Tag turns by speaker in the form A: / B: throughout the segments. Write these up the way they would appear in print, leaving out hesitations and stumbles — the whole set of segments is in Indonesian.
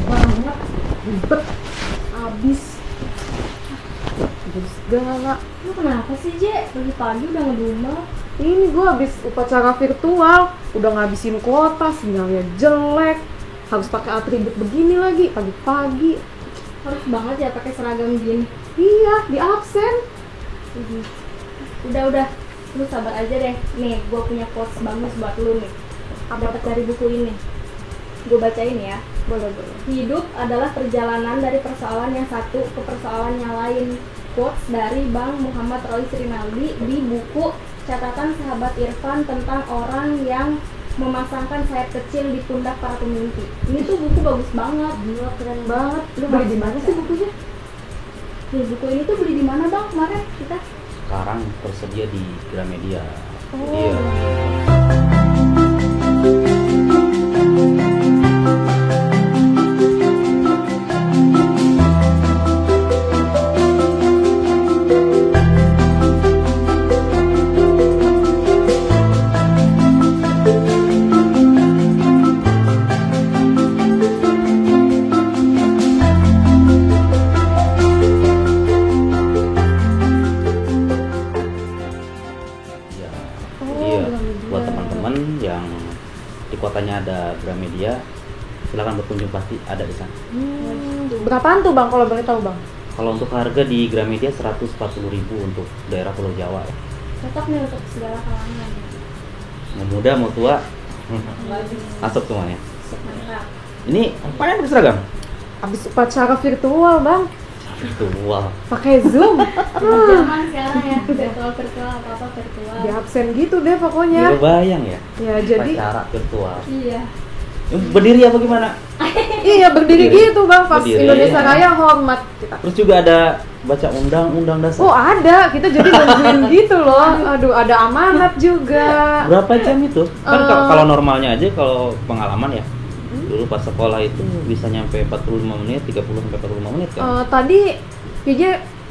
A: banget, ribet, abis segala.
B: Lu kenapa sih, Je? Pagi-pagi udah ngedumel.
A: Ini gue habis upacara virtual, udah ngabisin kuota, sinyalnya jelek, harus pakai atribut begini lagi pagi-pagi.
B: Harus banget ya pakai seragam gini.
A: Iya, di absen.
B: Udah. Lu sabar aja deh. Nih, gue punya quotes bagus buat lu nih. Dapat dari buku ini. Gue bacain ya.
A: Boleh.
B: Hidup adalah perjalanan dari persoalan yang satu ke persoalan yang lain. Quotes dari Bang Muhammad Rois Rinaldi di buku Catatan Sahabat Irfan tentang orang yang memasangkan sayap kecil di pundak para pemimpi. Ini tuh buku bagus banget.
A: Gila, keren banget. Lu beli di mana sih bukunya?
B: Nih, buku ini tuh beli di mana, Bang? Kemarin kita
C: Sekarang tersedia di Gramedia.
A: Oh.
C: Iya. Buat teman-teman yang di kotanya ada Gramedia, silakan berkunjung, pasti ada di sana.
A: Berapaan tuh Bang kalau boleh tahu Bang?
C: Kalau untuk harga di Gramedia 140.000 untuk daerah Pulau Jawa ya.
B: cocok nih untuk segala kalangan.
C: Mau muda mau tua,
B: Bagus.
C: masuk semuanya.
B: Mantap.
C: Ini apaan yang berseragam?
A: Habis upacara virtual Bang,
C: Virtual.
A: pakai Zoom.
B: Zaman sekarang ya, virtual apa virtual.
A: Di absen gitu deh
C: Iya,
A: pokoknya.
C: bayang ya.
A: Ya jadi
C: Acara virtual.
B: Iya.
C: Berdiri apa gimana?
A: iya berdiri
C: Berdiri.
A: gitu Bang, pas
C: Berdiri,
A: Indonesia
C: ya.
A: Raya hormat kita.
C: Terus juga ada baca undang-undang dasar.
A: Oh ada, kita jadi nungguin gitu loh. Aduh, ada amanat juga.
C: Berapa jam itu? Kan
A: Eh.
C: kalau normalnya aja, kalau pengalaman ya, dulu pas sekolah itu bisa nyampe 45 menit, 30 sampai 45 menit kan.
A: Tadi PJ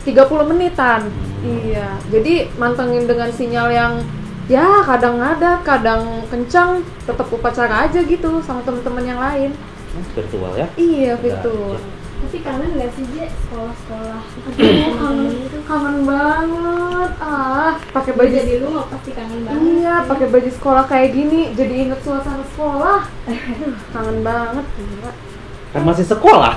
A: 30 menitan.
C: Hmm.
A: Iya, jadi mantengin dengan sinyal yang ya kadang ngadat, kadang kencang, tetap upacara aja gitu sama temen-temen yang lain.
C: Virtual ya.
A: Iya,
C: Udah,
A: virtual.
B: Tapi kangen nggak sih, Je, sekolah-sekolah?
A: Kangen banget. Pakai
B: Baju
A: baju
B: jadi lu nggak pasti kangen banget.
A: Iya, pakai baju sekolah kayak gini, jadi inget suasana sekolah. Kangen banget, gila.
C: Kan masih sekolah.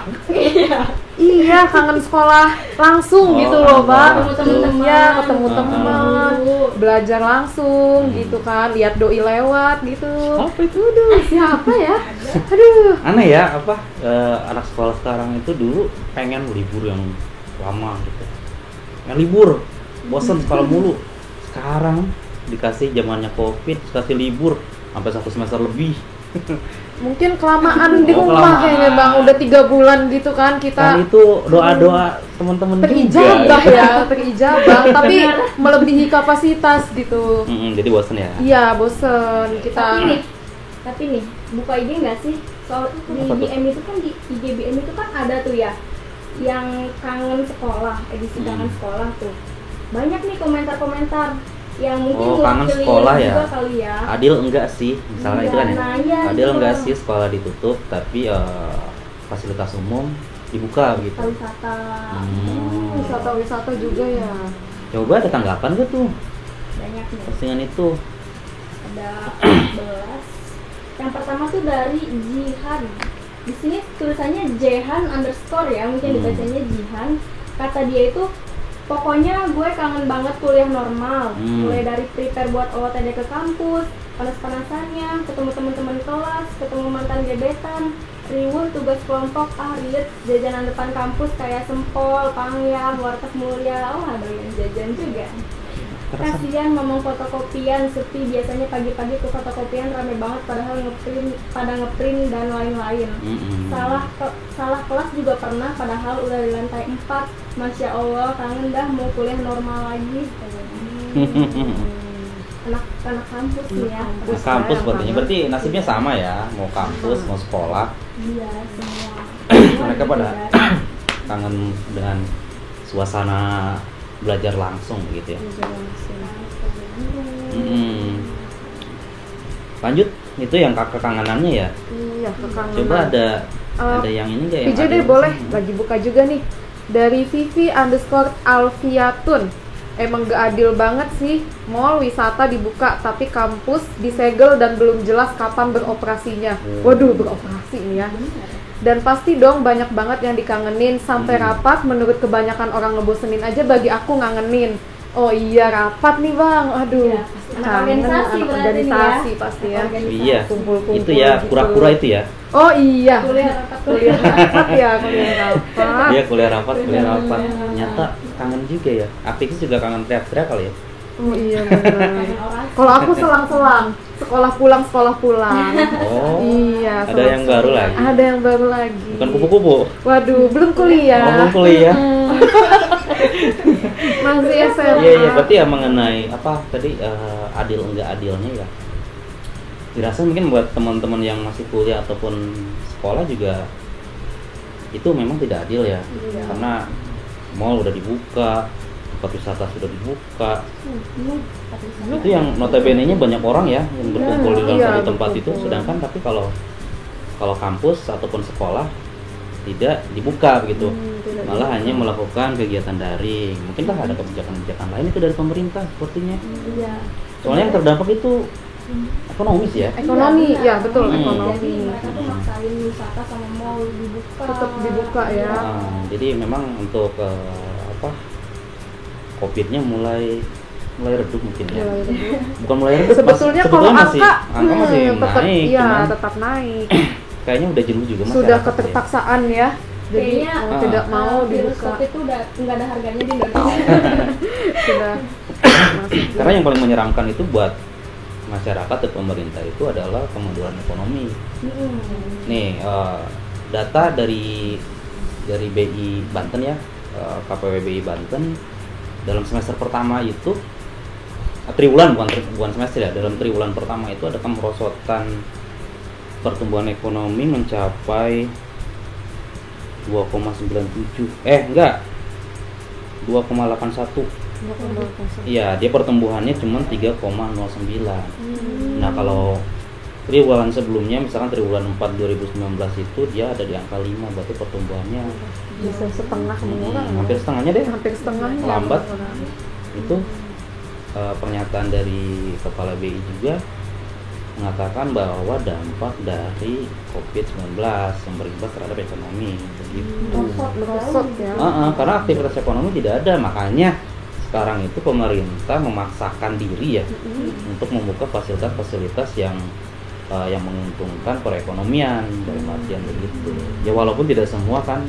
A: Iya, kangen sekolah langsung
C: Oh,
A: gitu loh, Bang.
B: ketemu temen-temen.
A: Iya, ketemu teman,
B: Tahu.
A: belajar langsung gitu kan, lihat doi lewat gitu.
C: Apa itu?
A: Aduh, siapa ya? Aduh.
C: Aneh ya, apa anak sekolah sekarang itu dulu pengen libur yang lama gitu. Yang libur, bosan sekolah mulu. Sekarang dikasih zamannya Covid, dikasih libur sampai 1 semester lebih.
A: Mungkin kelamaan di
C: Oh,
A: rumah
C: kelamaan.
A: kayaknya, Bang. Udah 3 bulan gitu kan
C: Kan
A: kita
C: itu doa-doa teman-teman
A: terijabah
C: juga.
A: ya, terijabah, tapi melebihi kapasitas gitu.
C: Jadi bosan ya.
A: Iya, bosen kita.
B: Tapi nih, buka IG nggak sih? Soal di
C: Apa tuh?
B: BM itu kan, di IGBM itu kan ada tuh ya, yang kangen sekolah, edisi kangen sekolah tuh. Banyak nih komentar-komentar yang mungkin
C: Oh, kangen
B: mewakili
C: sekolah
B: lu
C: ya.
B: juga kali ya.
C: Adil enggak sih, misalnya itu kan ya.
B: Nah, iya,
C: Adil
B: gitu.
C: enggak sih sekolah ditutup tapi fasilitas umum dibuka gitu.
B: Wisata.
A: Wisata-wisata juga ya.
C: Coba ada tanggapan gak tuh
B: Banyak nih.
C: postingan itu?
B: Ada 11. Yang pertama tuh dari Jihan. Di sini tulisannya Jehan underscore ya, mungkin dibacanya Jihan. Kata dia itu, pokoknya gue kangen banget kuliah normal. Mulai dari prepare buat OOTD ke kampus, panas-panasannya, ketemu teman-teman kelas, ketemu mantan gebetan, riwuh tugas kelompok, riet, jajanan depan kampus kayak sempol, pangyang, warteg mulia. Oh, ada yang jajan juga. Kasihan ngomong fotokopian sepi, biasanya pagi-pagi ke fotokopian rame banget padahal pada ngeprint dan lain-lain. Salah kelas juga pernah padahal udah di lantai 4. Masya Allah, kangen dah mau kuliah normal lagi. Anak kampus nih ya.
C: Nah, kampus berarti nasibnya sama ya, mau kampus mau sekolah.
B: Iya, semua.
C: Mereka pada kangen dengan suasana belajar langsung gitu ya. Lanjut, itu yang kekangenannya ya.
A: Iya, kekangenan.
C: Coba ada
A: Eh,
C: yang ini nggak yang
A: PJ deh
C: adil?
A: boleh, lagi buka juga nih dari Vivi_Alfiatun. Emang gak adil banget sih, mall wisata dibuka tapi kampus disegel dan belum jelas kapan beroperasinya. Waduh, beroperasi nih ya. Dan pasti dong banyak banget yang dikangenin sampai rapat, menurut kebanyakan orang ngebosenin aja, bagi aku ngangenin. Oh iya, rapat nih bang, aduh.
B: Iya, pasti. Anak
A: Kangen,
B: organisasi
A: anak
B: berarti
A: organisasi
B: nih ya.
A: pasti ya.
B: Organisasi.
C: Iya,
A: Kumpul-kumpul
C: itu ya
A: gitu.
C: pura-pura itu ya.
A: Oh iya,
B: Kuliah rapat
A: kuliah rapat ya, kuliah rapat.
C: Iya, kuliah rapat. Ternyata kangen juga ya. Aktivis juga kangen teriak-teriak kali ya.
A: Oh iya benar.
B: Kangen orasi.
A: Kalau aku selang-selang, sekolah pulang.
C: Oh,
A: Iya.
C: ada yang baru lagi.
A: Ada yang baru lagi.
C: Bukan kupu-kupu.
A: Waduh, belum kuliah.
C: Oh, belum kuliah.
A: Masih SMA.
C: Iya, berarti ya mengenai apa tadi adil enggak adilnya ya. Dirasa mungkin buat teman-teman yang masih kuliah ataupun sekolah juga itu memang tidak adil ya.
A: Iya.
C: Karena mall udah dibuka, tempat wisata sudah dibuka. Itu yang notabene-nya banyak orang ya yang berkumpul di dalam
A: Iya,
C: satu tempat itu,
A: berkumpul.
C: sedangkan tapi kalau kampus ataupun sekolah tidak dibuka begitu.
A: Tidak
C: Malah
A: dibuka.
C: hanya melakukan kegiatan daring. Mungkinkah ada kebijakan-kebijakan lain itu dari pemerintah sepertinya.
B: Iya.
C: Soalnya yang terdampak itu ekonomis ya.
A: Ekonomi,
B: Iya,
A: ya betul,
C: Hmm.
A: ekonomi.
B: Jadi mereka tuh maksain wisata sama mall dibuka.
A: Tetap dibuka ya.
C: Nah, jadi memang untuk COVID-nya mulai redup mungkin ya.
A: Mulai redup.
C: Bukan mulai redup.
A: Sebetulnya
C: Mas-
A: kalau
C: masih,
A: angka
C: masih
A: tetap,
C: naik,
A: iya,
C: cuman
A: tetap naik.
C: kayaknya udah jenuh juga
A: Sudah
C: masyarakat ya.
A: keterpaksaan ya. Jadi
B: Kayaknya,
A: tidak mau
B: virus
A: dibuka.
B: COVID itu udah nggak ada harganya di Indonesia.
A: Sudah masuk.
C: Karena yang paling menyeramkan itu buat masyarakat dan pemerintah itu adalah kemunduran ekonomi. Nih data dari BI Banten ya, KPW BI Banten dalam semester pertama itu triwulan bukan semester ya, dalam triwulan pertama itu ada kemerosotan pertumbuhan ekonomi mencapai 2,97 enggak 2,81. Iya, dia pertumbuhannya cuma 3,09. Nah, kalau triwulan sebelumnya misalkan triwulan 4 2019 itu dia ada di angka 5, berarti pertumbuhannya
A: Bisa setengah mengurang.
C: hampir setengahnya deh.
A: Hampir setengahnya.
C: Lambat.
A: mengurang.
C: Itu pernyataan dari Kepala BI juga mengatakan bahwa dampak dari COVID-19 yang berimbas terhadap ekonomi begitu.
A: Merosot ya.
C: Karena aktivitas ekonomi tidak ada, makanya sekarang itu pemerintah memaksakan diri ya untuk membuka fasilitas-fasilitas yang menguntungkan perekonomian dari artian begitu. Ya walaupun tidak semua kan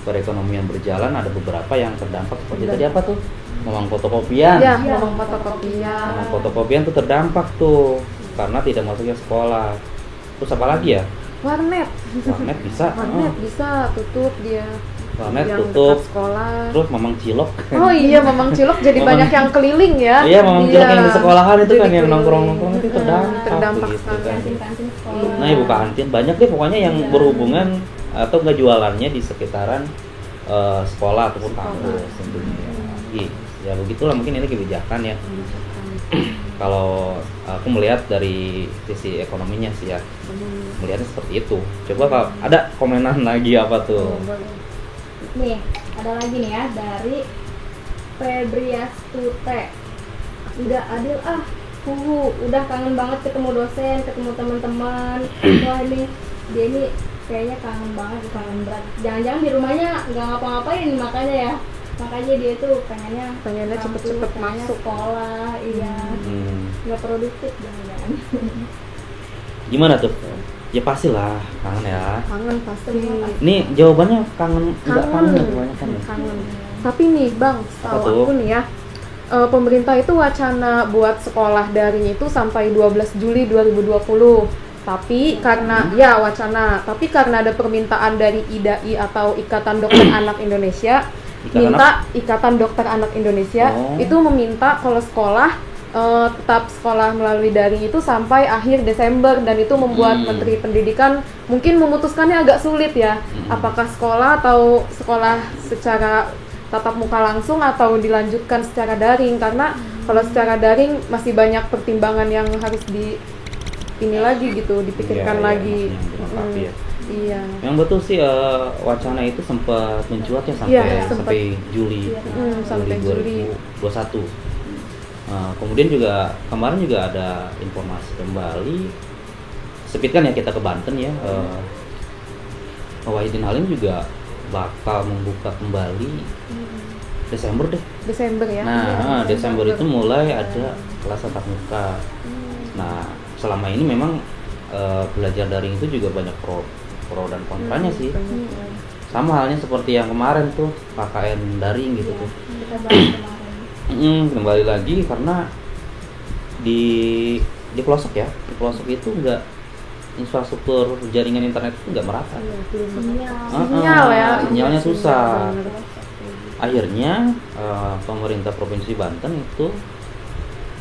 C: perekonomian berjalan, ada beberapa yang terdampak seperti tadi apa tuh? Memang fotokopian.
A: Ya, ngomong fotokopian.
C: Memang fotokopian tuh terdampak tuh karena tidak masuknya sekolah. Terus apa lagi ya?
A: Warnet.
C: Warnet bisa.
A: Warnet bisa tutup dia.
C: Warnet
A: Yang
C: tutup.
A: dekat sekolah.
C: Terus Mamang Cilok.
A: Oh iya, Mamang Cilok jadi
C: Mamang-
A: banyak yang keliling ya.
C: Iya, Mamang Cilok yang di sekolahan itu
A: Jadi
C: kan yang
A: keliling.
C: nongkrong-nongkrong itu terdampak,
A: Terdampak
C: begitu
A: sekali.
C: kan.
B: Kantin-kantin sekolah.
C: Nah, ibu kantin banyak deh pokoknya yang
B: Iya.
C: berhubungan atau nggak jualannya di sekitaran sekolah ataupun kampus tentunya. Gitu. Ya begitulah mungkin ini kebijakan ya. Kalau aku melihat dari sisi ekonominya sih ya, melihatnya seperti itu. Coba kalau ada komenan lagi apa tuh?
B: Nih, ada lagi nih ya dari Febriastute. Udah adil udah kangen banget ketemu dosen, ketemu teman-teman. Wah ini dia ini kayaknya kangen banget, kangen berat. Jangan-jangan di rumahnya nggak ngapa-ngapain makanya ya. Makanya dia tuh pengennya kampus,
A: cepet-cepet
B: pengennya
A: masuk.
B: sekolah, iya. Nggak produktif jangan-jangan.
C: Gimana tuh? Ya pastilah kangen ya.
A: Kangen pasti.
C: Ini jawabannya kangen, enggak kangen
A: Kangen.
C: kebanyakan ya.
A: Kangen. Tapi nih Bang,
C: Apa
A: setahu
C: tuh?
A: aku nih ya, pemerintah itu wacana buat sekolah daring itu sampai 12 Juli 2020. Tapi karena tapi karena ada permintaan dari IDAI atau Ikatan Dokter Anak Indonesia, Ikatan Dokter Anak Indonesia
C: Oh.
A: itu meminta kalau sekolah tetap sekolah melalui daring itu sampai akhir Desember, dan itu membuat Menteri Pendidikan mungkin memutuskannya agak sulit ya. Apakah sekolah atau sekolah secara tatap muka langsung atau dilanjutkan secara daring, karena kalau secara daring masih banyak pertimbangan yang harus ini lagi gitu, dipikirkan
C: Iya,
A: lagi.
C: maksudnya dilengkapi ya.
A: Iya.
C: Yang betul sih wacana itu sempat mencuat ya sampai
A: Iya, sempat.
C: sampai Juli
A: Sampai Juli.
C: 2021. Kemudian juga kemarin juga ada informasi kembali, sepitkan ya kita ke Banten ya, Wahidin Halim juga bakal membuka kembali Desember deh.
A: Desember ya.
C: Nah, Desember itu mulai ada kelas tatap muka. Nah, selama ini memang belajar daring itu juga banyak pro dan kontranya sih. Sama halnya seperti yang kemarin tuh KKN daring gitu tuh.
B: Kita bahas kemarin.
C: Kembali lagi karena di pelosok ya, di pelosok itu enggak, infrastruktur jaringan internet itu enggak merata.
A: Sinyal ya.
C: Sinyalnya susah.
A: Bener.
C: Akhirnya pemerintah Provinsi Banten itu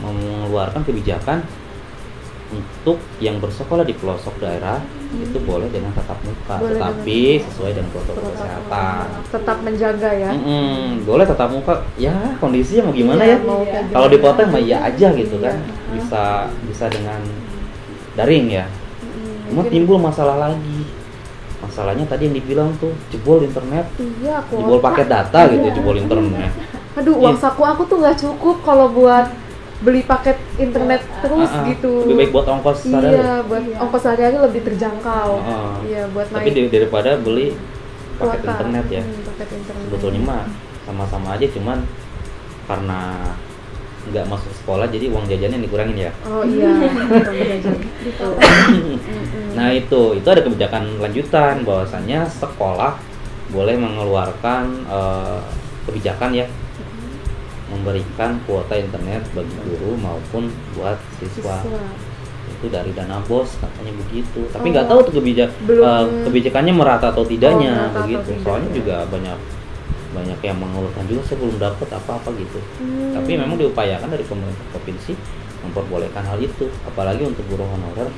C: mengeluarkan kebijakan untuk yang bersekolah di pelosok daerah itu boleh dengan tatap muka,
A: Boleh
C: tetapi sesuai dengan protokol kesehatan.
A: Tetap menjaga ya.
C: Boleh tatap muka, ya kondisinya mau gimana
A: Iya,
C: ya?
A: mau kayak
C: Kalau di
A: gimana.
C: kota mah iya aja gitu
A: Iya.
C: kan, bisa dengan daring ya. Cuma
A: Mungkin-
C: timbul masalah lagi. Masalahnya tadi yang dibilang tuh jebol internet,
A: Iya,
C: jebol
A: kuota.
C: paket data gitu, jebol internet.
A: Aduh, uang saku aku tuh nggak cukup kalau buat beli paket internet terus gitu.
C: Lebih baik buat ongkos sehari.
A: Iya, buat ongkos sehari-hari lebih terjangkau. Iya, buat
C: Tapi
A: naik
C: daripada beli paket
A: kuota.
C: internet ya.
A: Paket internet.
C: Sebetulnya mah sama-sama aja, cuman karena nggak masuk sekolah jadi uang jajannya dikurangin ya.
A: Oh iya, uang jajan. Gitu.
C: Nah itu ada kebijakan lanjutan bahwasannya sekolah boleh mengeluarkan kebijakan ya, memberikan kuota internet bagi guru maupun buat siswa. Itu dari dana BOS katanya begitu. Tapi nggak tahu tuh
A: Belum.
C: kebijakannya merata atau tidaknya
A: merata atau
C: begitu.
A: tidak,
C: Soalnya
A: ya.
C: juga banyak yang mengeluhkan juga, saya belum dapat apa-apa gitu. Tapi memang diupayakan dari pemerintah provinsi memperbolehkan hal itu, apalagi untuk guru honorer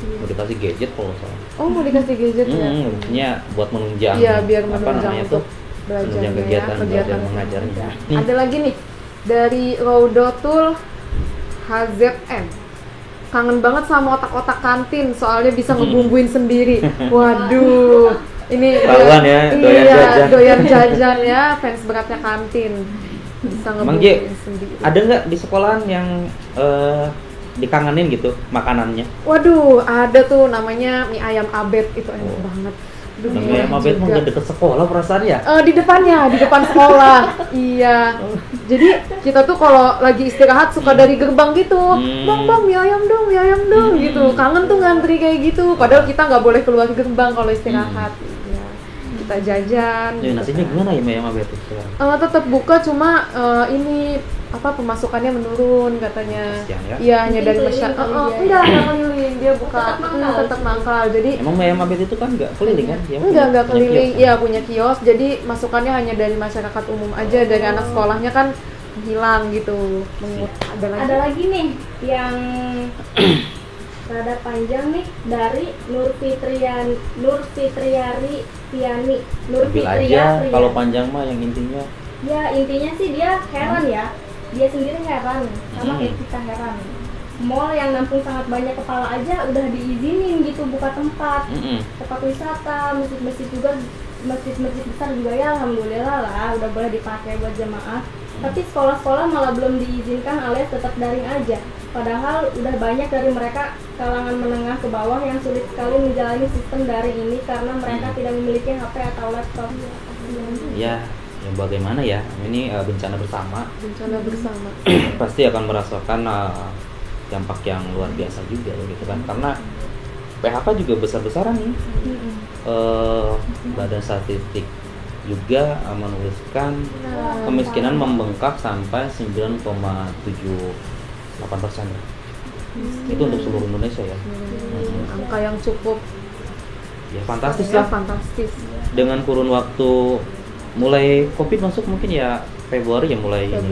C: mau dikasih gadget kalau nggak salah.
A: Oh, mau dikasih gadget ya?
C: Maksudnya buat menunjang
A: Iya, biar
C: apa
A: menunjang
C: namanya tuh,
A: untuk belajarnya
C: menunjang
A: ya,
C: kegiatan belajar
A: kegiatan
C: mengajarnya.
A: Ada lagi nih dari Raudatul HZM. Kangen banget sama otak-otak kantin, soalnya bisa ngebumbuin sendiri. Waduh, ini
C: Tahuan ya, doyan jajan.
A: doyan jajan ya, fans beratnya kantin. Bisa
C: Emang Gi,
A: ngebumbuin sendiri.
C: ada nggak di sekolahan yang dikangenin gitu makanannya?
A: Waduh, ada tuh namanya mie ayam abet, itu enak banget. Aduh,
C: Namanya
A: murah
C: yang mabet mah
A: juga.
C: nggak deket sekolah perasaan ya?
A: Di depannya, di depan sekolah. Iya. Jadi kita tuh kalau lagi istirahat suka dari gerbang gitu. Bang, mie ayam dong, gitu. Kangen tuh ngantri kayak gitu. Padahal kita nggak boleh keluar gerbang kalau istirahat. Iya. Kita jajan.
C: Ya, nasinya gimana ya yang mabet itu sekarang?
A: Tetap buka, cuma ini pemasukannya menurun katanya.
C: Kasihan ya.
A: Iya, hanya dari
B: Mungkin
A: masyarakat.
B: keliling kali dia.
A: Enggak keliling, dia buka
B: Tetap mangkal.
A: tetap mangkal. Jadi
C: Emang ayam mabet itu kan nggak keliling kan? Dia
A: enggak
C: punya
A: keliling,
C: kios,
A: iya punya kios, jadi masukannya hanya dari masyarakat umum aja, dari anak sekolahnya kan hilang gitu.
B: Ada lagi nih yang rada panjang nih dari Nur Fitriari Tiani. Nur
C: Ambil aja
B: Fitriari.
C: kalau panjang mah yang intinya.
B: Ya intinya sih dia heran ya. Dia sendiri heran, sama kayak kita heran. Mall yang nampung sangat banyak kepala aja udah diizinin gitu buka tempat. Tempat wisata, masjid-masjid juga, masjid-masjid besar juga ya alhamdulillah lah udah boleh dipakai buat jemaah. Tapi sekolah-sekolah malah belum diizinkan alias tetap daring aja. Padahal udah banyak dari mereka kalangan menengah ke bawah yang sulit sekali menjalani sistem daring ini karena mereka tidak memiliki HP atau laptop.
C: Ya bagaimana ya, ini bencana bersama.
A: Bencana bersama.
C: Pasti akan merasakan dampak yang luar biasa juga gitu kan, karena PHK juga besar-besaran nih. Badan Statistik juga menuliskan kemiskinan membengkak sampai 9,78% ya. Itu untuk seluruh Indonesia ya.
A: Angka yang cukup
C: Ya fantastis
A: ya,
C: lah.
A: fantastis.
C: Dengan kurun waktu mulai Covid masuk mungkin ya Februari ya mulai ini.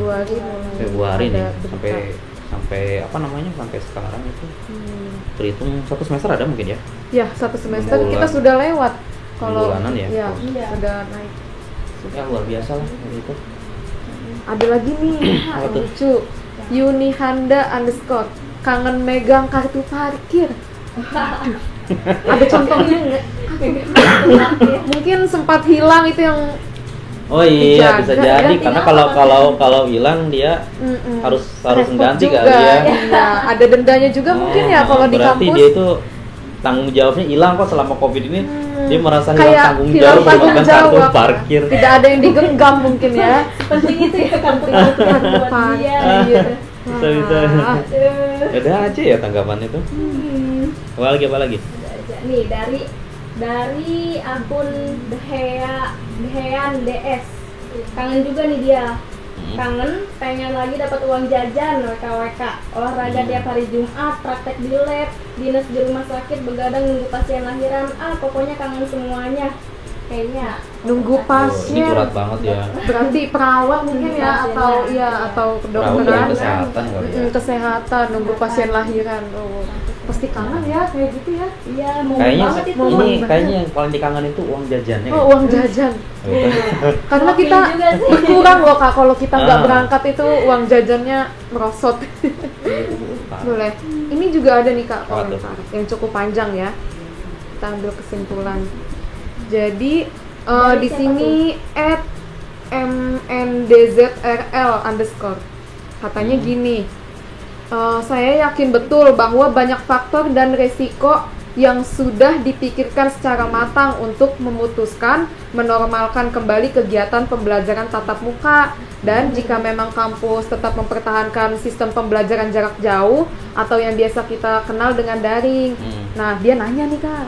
C: Februari nih
A: ada berita.
C: sampai apa namanya sampai sekarang itu terhitung satu semester ada mungkin ya.
A: Ya, satu semester
C: 6 bulan.
A: kita sudah lewat. Kalau
C: bulanan ya?
A: Iya,
B: Iya.
A: sudah naik.
C: Ya luar biasa lah gitu.
A: Ada lagi nih,
C: Apa
A: yang
C: tuh?
A: lucu. Yunihanda _ kangen megang kartu parkir. Aduh. Ada contohnya nggak? Mungkin sempat hilang itu yang
C: Oh iya, bisa
A: dijaga,
C: jadi
A: ya.
C: karena kalau hilang dia harus
A: repot
C: ganti
A: juga,
C: kali ya.
A: Iya, ada dendanya juga mungkin ya kalau di
C: berarti
A: kampus.
C: dia itu tanggung jawabnya hilang kok selama Covid ini. Dia merasa hilang
A: Kayak
C: tanggung
A: hilang
C: jawab
A: tanggung
C: memegang kartu
A: jawab.
C: parkir.
A: Tidak ada yang digenggam mungkin ya.
B: Penting itu ya kartu parkir buat dia.
A: Parkir.
C: Bisa.
B: Aduh.
C: Ada aja ya tanggapan itu. Apa lagi?
B: Nih dari akun Dehean DS. Kangen juga nih dia. Kangen, pengen lagi dapat uang jajan WKWK. Olahraga tiap hari Jumat, praktek di lab, dinas di rumah sakit, begadang nunggu pasien lahiran. Pokoknya kangen semuanya. Kayaknya
A: Nunggu
C: Ini
A: pasien.
C: curhat banget ya.
A: Berarti perawat mungkin ya atau
C: Perawat
A: kedokteran.
C: dan kesehatan kali ya.
A: Kesehatan, nunggu pasien lahiran. Oh, pasti kangen ya kayak gitu ya.
B: Iya, mau
C: Kayaknya
B: banget itu.
C: kayaknya yang paling dikangen itu uang jajannya.
A: Oh, uang jajan. Karena
B: Kopi
A: kita
B: juga sih.
A: berkurang loh Kak kalau kita nggak
C: Ah.
A: berangkat itu uang jajannya merosot. Boleh. Ini juga ada nih Kak
C: Apa tuh?
A: komentar yang cukup panjang ya. Kita ambil kesimpulan. Jadi di
B: siapa
A: sini @mndzrl_ katanya gini. Saya yakin betul bahwa banyak faktor dan resiko yang sudah dipikirkan secara matang untuk memutuskan menormalkan kembali kegiatan pembelajaran tatap muka, dan jika memang kampus tetap mempertahankan sistem pembelajaran jarak jauh atau yang biasa kita kenal dengan daring. Nah, dia nanya nih Kak,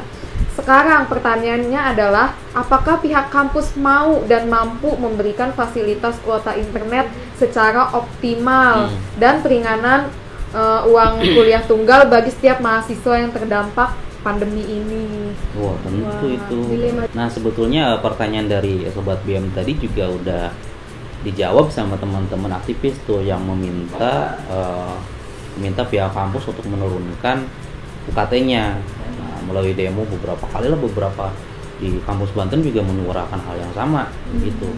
A: sekarang pertanyaannya adalah apakah pihak kampus mau dan mampu memberikan fasilitas kuota internet secara optimal dan peringanan uang kuliah tunggal bagi setiap mahasiswa yang terdampak pandemi ini.
C: Wah, tentu itu.
B: dilema.
C: Nah, sebetulnya pertanyaan dari Sobat BM tadi juga udah dijawab sama teman-teman aktivis tuh yang meminta pihak kampus untuk menurunkan UKT-nya. Nah, melalui demo beberapa di kampus Banten juga menyuarakan hal yang sama gitu.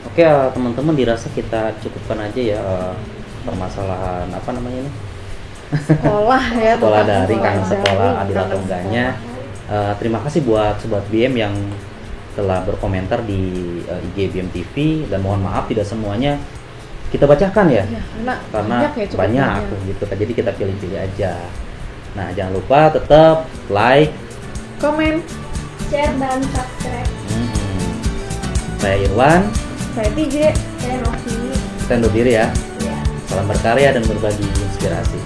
C: Oke, teman-teman, dirasa kita cukupkan aja ya permasalahan apa namanya ini?
A: Sekolah ya,
C: Sekolah
A: tentang
C: daring, kangen sekolah,
A: daring,
C: adil atau
A: kangen
C: enggaknya. Terima kasih buat Sobat BM yang telah berkomentar di IG BM TV, dan mohon maaf tidak semuanya kita bacakan ya,
A: Ya,
C: karena
A: banyak ya, cukup
C: banyak gitu, jadi kita pilih-pilih aja. Nah, jangan lupa tetap like,
A: komen.
B: Share dan subscribe.
C: Saya Irwan,
A: Saya TJ.
B: Saya Rofi.
C: kita undur diri ya.
B: Ya.
C: Salam berkarya dan berbagi inspirasi.